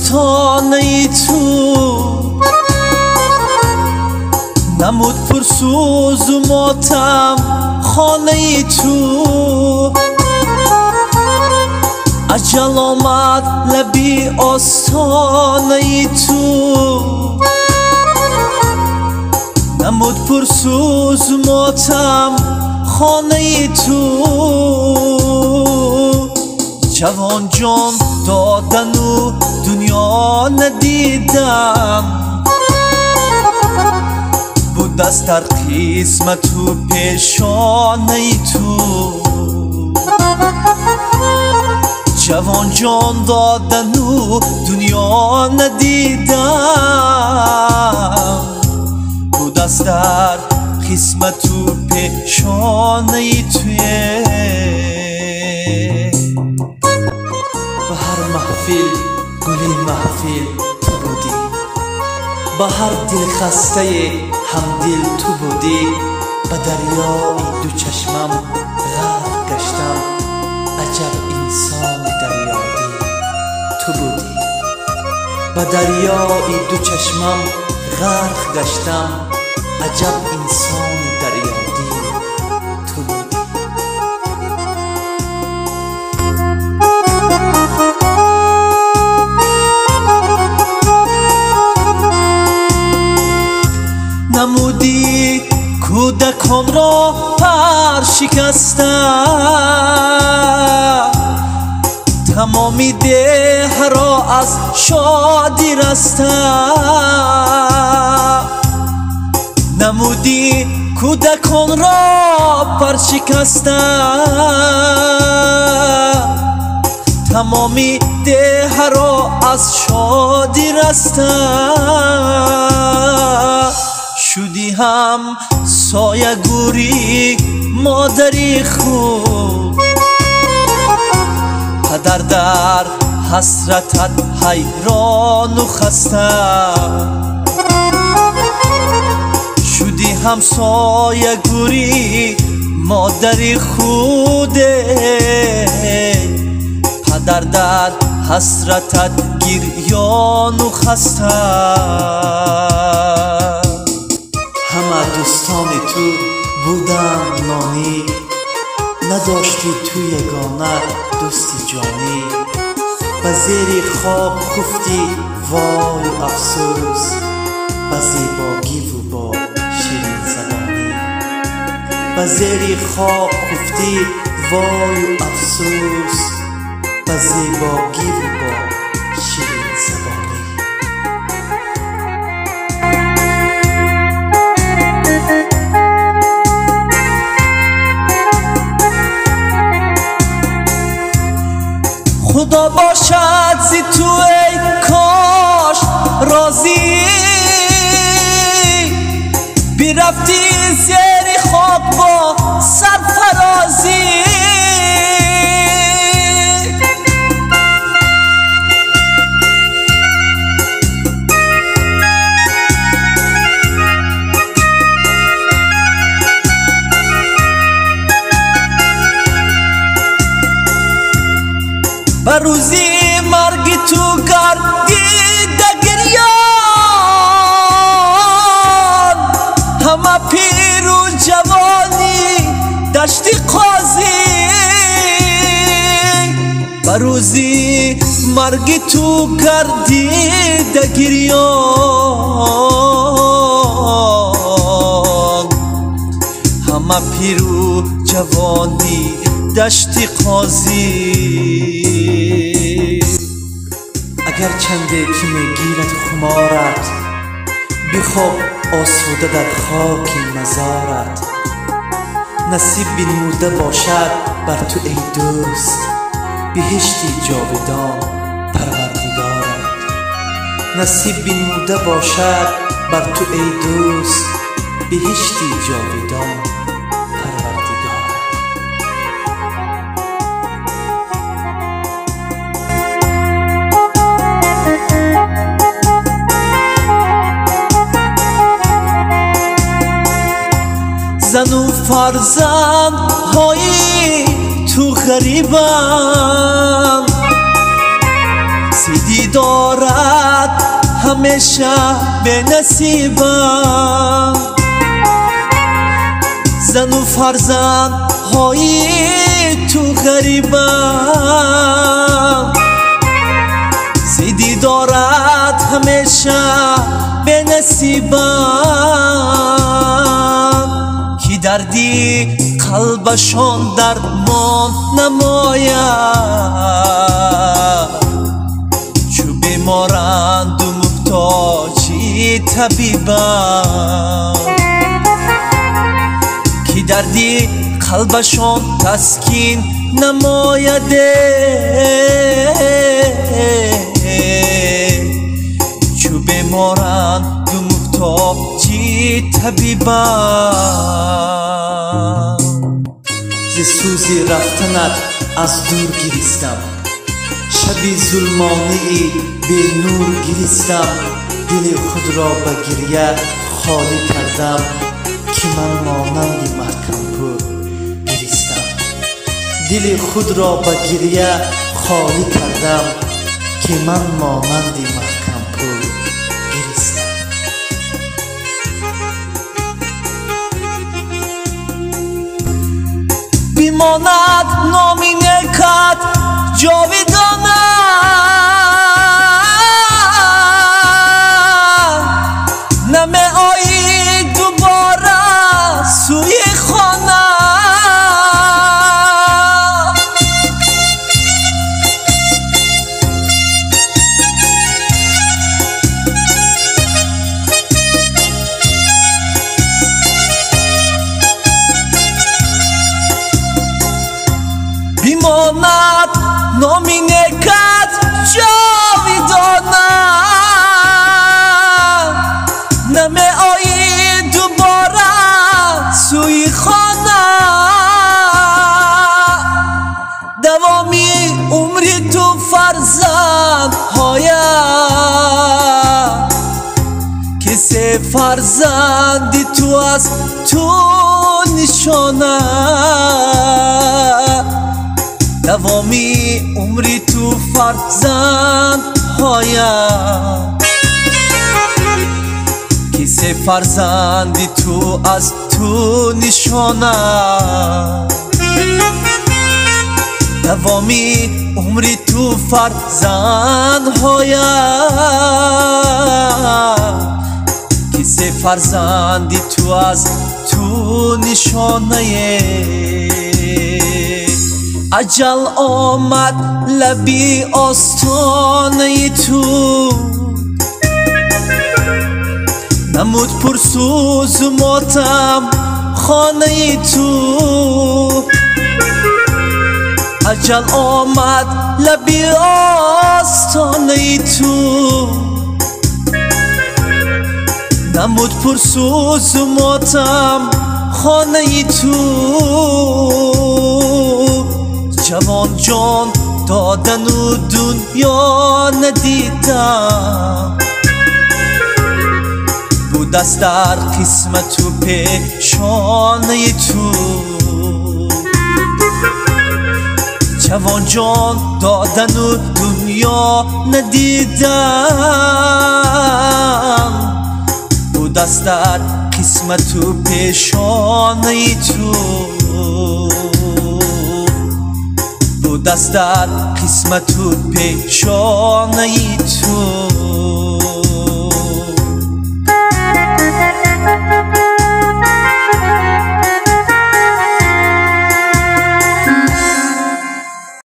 دوستانه تو نمود پرسوز و ماتم خانه تو اجل آمد لبی آستانه تو نمود پرسوز و ماتم خانه تو جوان جان دادن و دنیا ندیدم بود از در قسمت و پیشانه تو جوان جان دادن و دنیا ندیدم بود از در قسمت و پیشانه توی به هر محفل گلی محفل تو بودی به هر دل خسته همدل تو بودی به دریای دو چشمم غرق گشتم عجب انسان دریادی تو بودی به دریای دو چشمم غرق گشتم عجب انسان دریادی تو بودی نمودی کودکان را پر شکستم تمامی ده را از شادی رستم نمودی کودکان را پر شکستم تمامی ده را از شادی رستم شدی هم سایه گوری مادری خوب پدر در حسرتت حیران و خسته شدی هم سایه گوری مادری خوده پدر در حسرتت گریان و خسته همه دوستان تو بودن نانی نداشتی تو یگانه دوستی جانی به زیر خواب خفتی وای افسوس به زیباگی و با شیرین زبانی به زیر خواب خفتی وای افسوس به زیباگی و با شیرین زبانی خدا باشد زی تو ای کاش راضی بیرفتی زیر خاک با سرفرازی به روزی مرگی تو گردیده گریان همه پیر و جوانی دشتی قاضی به روزی مرگی تو گردیده گریان همه پیر و جوانی دشتی قاضی اگر چنده که میگیرد خمارت بخواب آسوده در خاک مزارت نصیب بنموده باشد بر تو ای دوست بهشتی جاودان پروردگارت نصیب بنموده باشد بر تو ای دوست بهشتی جاودان زن و فرزند های تو غریبم دیدارت همیشه به نصیبم، زن و فرزند های تو غریبم، دیدارت همیشه به نصیبم، کی دردی قلبشان درمان نماید، چو بیمارند و محتاجی طبیبم، کی دردی قلبشان تسکین نمایده، چو بیمارند و محتاجی طبیبم. ز سوزی رفتنت از دور گریستم، شبی ظلمانی به نور گریستم، دل خود را به گریه خالی کردم، که من مانند محکم پور گریستم، دل خود را به گریه خالی کردم، که من مانند محکم پور گریستم. بیماند نامی نکت جاویدانه، نمی آیی دوباره سوی خانه، بیماند نامی نکت جاویدانه، نمی آیی دوباره سوی خانه، دوامی عمری تو فرزند هایم، کسی فرزندی تو از تو نشانه، دوامی عمری تو فرزند هایم، کسی فرزندی تو از تو نشانه، دوامی عمری تو فرزند هایم، کسی فرزندی تو از تو نشانه. اجل آمد لبی آستانه تو، نمود پرسوز و ماتم خانه تو، اجل آمد لبی آستانه تو، نمود پرسوز و ماتم خانه تو، جوان جان دادن و دنیا ندیدم، بود است در قسمت و پیشانه تو، جوان جان دادن و دنیا ندیدم، بود است در قسمت و پیشانه تو، بود است در قسمت و پیشانه تو.